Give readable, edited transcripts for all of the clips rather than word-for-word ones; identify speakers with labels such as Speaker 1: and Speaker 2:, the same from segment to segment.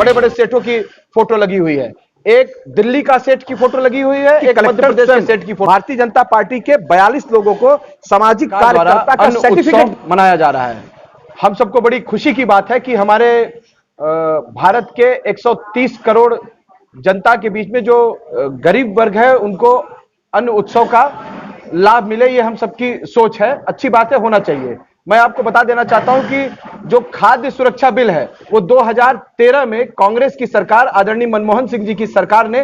Speaker 1: बड़े बड़े सेठों की फोटो लगी हुई है, एक दिल्ली का सेठ की फोटो लगी हुई है, एक मध्य प्रदेश के सेठ की फोटो। भारतीय जनता पार्टी के 42 लोगों को सामाजिक कार्यकर्ता का सर्टिफिकेट मनाया जा रहा है। हम सबको बड़ी खुशी की बात है कि हमारे भारत के 130 करोड़ जनता के बीच में जो गरीब वर्ग है उनको अन्न उत्सव का लाभ मिले, ये हम सबकी सोच है। अच्छी बात है, होना चाहिए। मैं आपको बता देना चाहता हूं कि जो खाद्य सुरक्षा बिल है वो 2013 में कांग्रेस की सरकार, आदरणीय मनमोहन सिंह जी की सरकार ने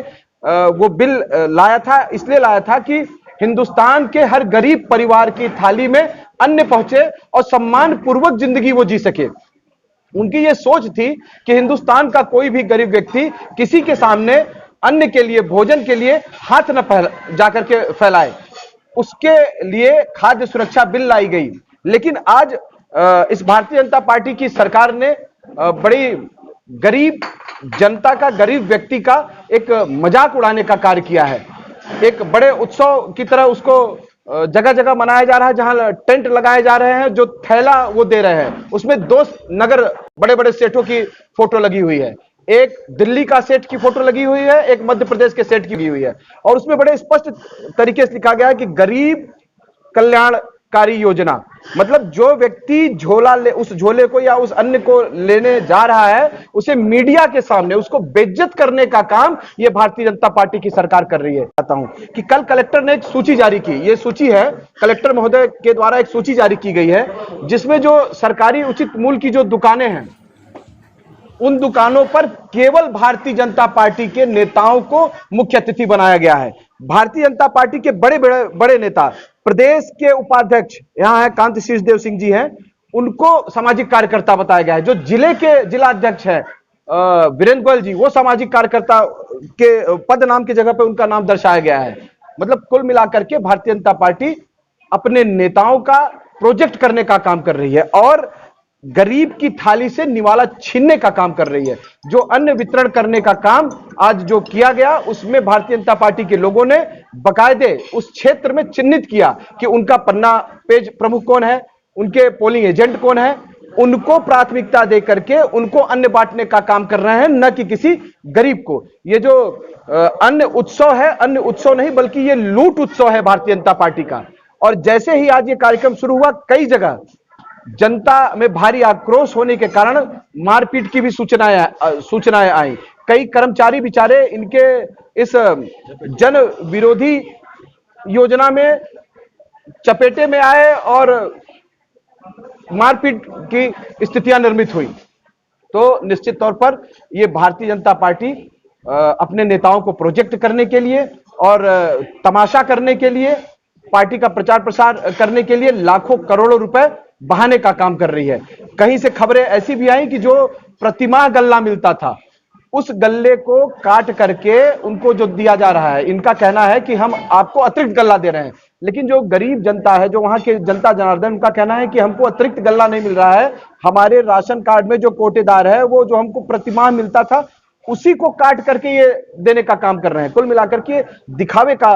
Speaker 1: वो बिल लाया था। इसलिए लाया था कि हिंदुस्तान के हर गरीब परिवार की थाली में अन्न पहुंचे और सम्मान पूर्वक जिंदगी वो जी सके। उनकी ये सोच थी कि हिंदुस्तान का कोई भी गरीब व्यक्ति किसी के सामने अन्न के लिए, भोजन के लिए हाथ न जाकर के फैलाए। उसके लिए खाद्य सुरक्षा बिल लाई गई। लेकिन आज इस भारतीय जनता पार्टी की सरकार ने बड़ी गरीब जनता का, गरीब व्यक्ति का एक मजाक उड़ाने का कार्य किया है। एक बड़े उत्सव की तरह उसको जगह जगह मनाया जा रहा है, जहां टेंट लगाए जा रहे हैं, जो थैला वो दे रहे हैं, उसमें 2 नगर बड़े बड़े सेठों की फोटो लगी हुई है, एक दिल्ली का सेठ की फोटो लगी हुई है, एक मध्य प्रदेश के सेठ की लगी हुई है। और उसमें बड़े स्पष्ट तरीके से लिखा गया है कि गरीब कल्याणकारी योजना, मतलब जो व्यक्ति झोला ले, उस झोले को या उस अन्न को लेने जा रहा है, उसे मीडिया के सामने उसको बेइज्जत करने का काम ये भारतीय जनता पार्टी की सरकार कर रही है। चाहता हूं कि कल कलेक्टर ने एक सूची जारी की, ये सूची है कलेक्टर महोदय के द्वारा एक सूची जारी की गई है, जिसमें जो सरकारी उचित मूल्य की जो दुकानें हैं, उन दुकानों पर केवल भारतीय जनता पार्टी के नेताओं को मुख्य अतिथि बनाया गया है। भारतीय जनता पार्टी के बड़े बड़े बड़े नेता, प्रदेश के उपाध्यक्ष यहां है कांति शीर्षदेव सिंह जी हैं, उनको सामाजिक कार्यकर्ता बताया गया है। जो जिले के जिला अध्यक्ष है वीरेंद्र गोयल जी, वो सामाजिक कार्यकर्ता के पद नाम की जगह पर उनका नाम दर्शाया गया है। मतलब कुल मिलाकर के भारतीय जनता पार्टी अपने नेताओं का प्रोजेक्ट करने का काम कर रही है और गरीब की थाली से निवाला छीनने का काम कर रही है। जो अन्न वितरण करने का काम आज जो किया गया, उसमें भारतीय जनता पार्टी के लोगों ने बकायदे उस क्षेत्र में चिन्हित किया कि उनका पन्ना पेज प्रमुख कौन है, उनके पोलिंग एजेंट कौन है, उनको प्राथमिकता दे करके उनको अन्न बांटने का काम कर रहे हैं, न कि किसी गरीब को। ये जो अन्न उत्सव है, अन्न उत्सव नहीं बल्कि ये लूट उत्सव है भारतीय जनता पार्टी का। और जैसे ही आज ये कार्यक्रम शुरू हुआ, कई जगह जनता में भारी आक्रोश होने के कारण मारपीट की भी सूचनाएं आई। कई कर्मचारी बेचारे इनके इस जन विरोधी योजना में चपेटे में आए और मारपीट की स्थितियां निर्मित हुई। तो निश्चित तौर पर यह भारतीय जनता पार्टी अपने नेताओं को प्रोजेक्ट करने के लिए और तमाशा करने के लिए, पार्टी का प्रचार प्रसार करने के लिए लाखों करोड़ों रुपए बहाने का काम कर रही है। कहीं से खबरें ऐसी भी आई कि जो प्रतिमाह गल्ला मिलता था, उस गल्ले को काट करके उनको जो दिया जा रहा है, इनका कहना है कि हम आपको अतिरिक्त गल्ला दे रहे हैं। लेकिन जो गरीब जनता है, जो वहां के जनता जनार्दन, उनका कहना है कि हमको अतिरिक्त गल्ला नहीं मिल रहा है, हमारे राशन कार्ड में जो कोटेदार है, वो जो हमको प्रतिमाह मिलता था उसी को काट करके ये देने का काम कर रहे हैं। कुल मिलाकर के दिखावे का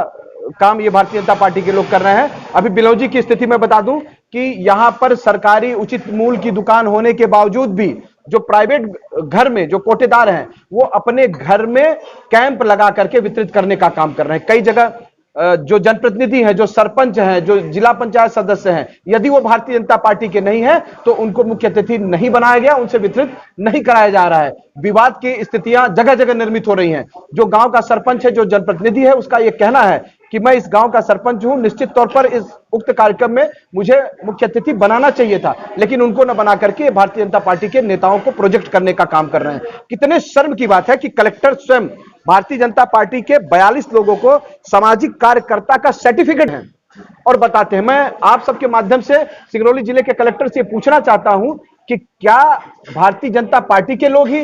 Speaker 1: काम ये भारतीय जनता पार्टी के लोग कर रहे हैं। अभी बिलौजी की स्थिति में बता दूं कि यहां पर सरकारी उचित मूल्य की दुकान होने के बावजूद भी जो प्राइवेट घर में जो कोटेदार हैं, वो अपने घर में कैंप लगा करके वितरित करने का काम कर रहे हैं। कई जगह जो जनप्रतिनिधि हैं, जो सरपंच हैं, जो जिला पंचायत सदस्य हैं, यदि वो भारतीय जनता पार्टी के नहीं है तो उनको मुख्य अतिथि नहीं बनाया गया, उनसे वितरित नहीं कराया जा रहा है। विवाद की स्थितियां जगह जगह निर्मित हो रही हैं। जो गांव का सरपंच है, जो जनप्रतिनिधि है, उसका यह कहना है कि मैं इस गांव का सरपंच हूं, निश्चित तौर पर इस उक्त कार्यक्रम में मुझे मुख्य अतिथि बनाना चाहिए था, लेकिन उनको न बना करके भारतीय जनता पार्टी के नेताओं को प्रोजेक्ट करने का काम कर रहे हैं। कितने शर्म की बात है कि कलेक्टर स्वयं भारतीय जनता पार्टी के 42 लोगों को सामाजिक कार्यकर्ता का सर्टिफिकेट है और बताते हैं। मैं आप सबके माध्यम से सिंगरौली जिले के कलेक्टर से पूछना चाहता हूं कि क्या भारतीय जनता पार्टी के लोग ही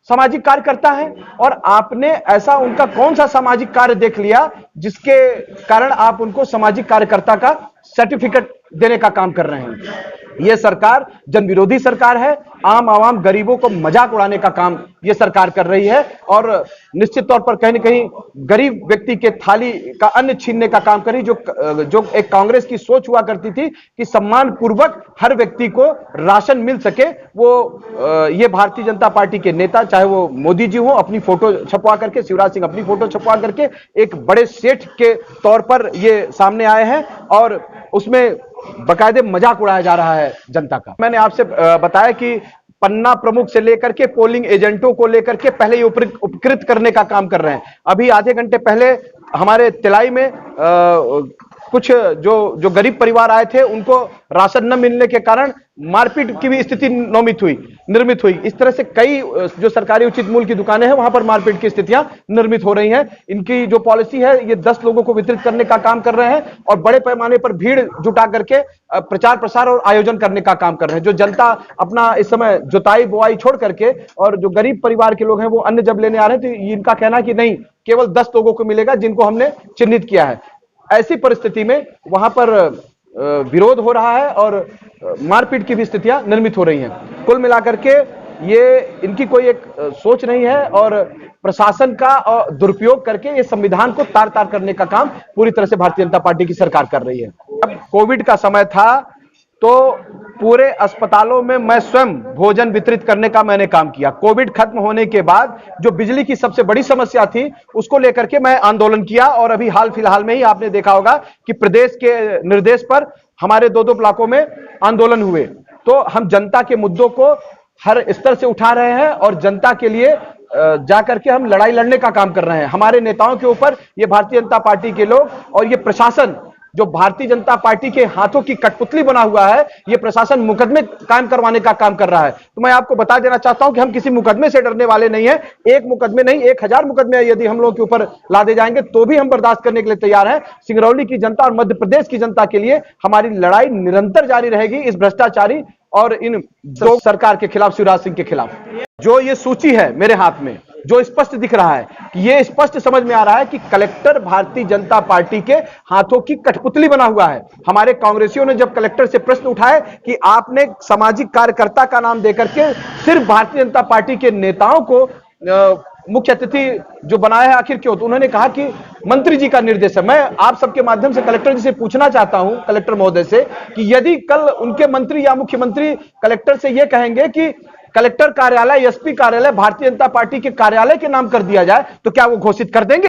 Speaker 1: सामाजिक कार्यकर्ता है, और आपने ऐसा उनका कौन सा सामाजिक कार्य देख लिया जिसके कारण आप उनको सामाजिक कार्यकर्ता का सर्टिफिकेट देने का काम कर रहे हैं? ये सरकार जनविरोधी सरकार है। आम आवाम गरीबों को मजाक उड़ाने का काम ये सरकार कर रही है और निश्चित तौर पर कहीं न कहीं गरीब व्यक्ति के थाली का अन्न छीनने का काम कर रही। जो एक कांग्रेस की सोच हुआ करती थी कि सम्मान पूर्वक हर व्यक्ति को राशन मिल सके, वो ये भारतीय जनता पार्टी के नेता, चाहे वो मोदी जी हो, अपनी फोटो छपवा करके, शिवराज सिंह अपनी फोटो छपवा करके एक बड़े सेठ के तौर पर ये सामने आए हैं और उसमें बकायदे मजाक उड़ाया जा रहा है जनता का। मैंने आपसे बताया कि पन्ना प्रमुख से लेकर के पोलिंग एजेंटों को लेकर के पहले ही उपकृत करने का काम कर रहे हैं। अभी आधे घंटे पहले हमारे तिलाई में कुछ जो गरीब परिवार आए थे उनको राशन न मिलने के कारण मारपीट की भी स्थिति निर्मित हुई। इस तरह से कई जो सरकारी उचित मूल्य की दुकानें हैं वहां पर मारपीट की स्थितियां निर्मित हो रही हैं। इनकी जो पॉलिसी है ये 10 लोगों को वितरित करने का काम कर रहे हैं और बड़े पैमाने पर भीड़ जुटा करके प्रचार प्रसार और आयोजन करने का काम कर रहे हैं। जो जनता अपना इस समय जुताई बुआई छोड़ करके और जो गरीब परिवार के लोग हैं वो अन्न जब लेने आ रहे हैं तो इनका कहना है कि नहीं, केवल 10 लोगों को मिलेगा जिनको हमने चिन्हित किया है। ऐसी परिस्थिति में वहां पर विरोध हो रहा है और मारपीट की भी स्थितियां निर्मित हो रही हैं। कुल मिलाकर के ये इनकी कोई एक सोच नहीं है और प्रशासन का दुरुपयोग करके ये संविधान को तार तार करने का काम पूरी तरह से भारतीय जनता पार्टी की सरकार कर रही है। अब कोविड का समय था तो पूरे अस्पतालों में मैं स्वयं भोजन वितरित करने का मैंने काम किया। कोविड खत्म होने के बाद जो बिजली की सबसे बड़ी समस्या थी उसको लेकर के मैं आंदोलन किया और अभी हाल फिलहाल में ही आपने देखा होगा कि प्रदेश के निर्देश पर हमारे 2-2 ब्लॉकों में आंदोलन हुए। तो हम जनता के मुद्दों को हर स्तर से उठा रहे हैं और जनता के लिए जाकर के हम लड़ाई लड़ने का काम कर रहे हैं। हमारे नेताओं के ऊपर ये भारतीय जनता पार्टी के लोग और ये प्रशासन जो भारतीय जनता पार्टी के हाथों की कठपुतली बना हुआ है, ये प्रशासन मुकदमे कायम करवाने का काम कर रहा है। तो मैं आपको बता देना चाहता हूं कि हम किसी मुकदमे से डरने वाले नहीं है। एक मुकदमे नहीं, 1000 मुकदमे यदि हम लोगों के ऊपर लादे जाएंगे तो भी हम बर्दाश्त करने के लिए तैयार हैं। सिंगरौली की जनता और मध्य प्रदेश की जनता के लिए हमारी लड़ाई निरंतर जारी रहेगी इस भ्रष्टाचारी और इन दो सरकार के खिलाफ, शिवराज सिंह के खिलाफ। जो ये सूची है मेरे हाथ में, जो स्पष्ट दिख रहा है कि ये स्पष्ट समझ में आ रहा है कि कलेक्टर भारतीय जनता पार्टी के हाथों की कठपुतली बना हुआ है। हमारे कांग्रेसियों ने जब कलेक्टर से प्रश्न उठाए कि आपने सामाजिक कार्यकर्ता का नाम देकर के सिर्फ भारतीय जनता पार्टी के नेताओं को मुख्य अतिथि जो बनाया है आखिर क्यों, तो उन्होंने कहा कि मंत्री जी का निर्देश है। मैं आप सबके माध्यम से कलेक्टर जी से पूछना चाहता हूं, कलेक्टर महोदय से, कि यदि कल उनके मंत्री या मुख्यमंत्री कलेक्टर से यह कहेंगे कि कलेक्टर कार्यालय, एसपी कार्यालय भारतीय जनता पार्टी के कार्यालय के नाम कर दिया जाए, तो क्या वो घोषित कर देंगे?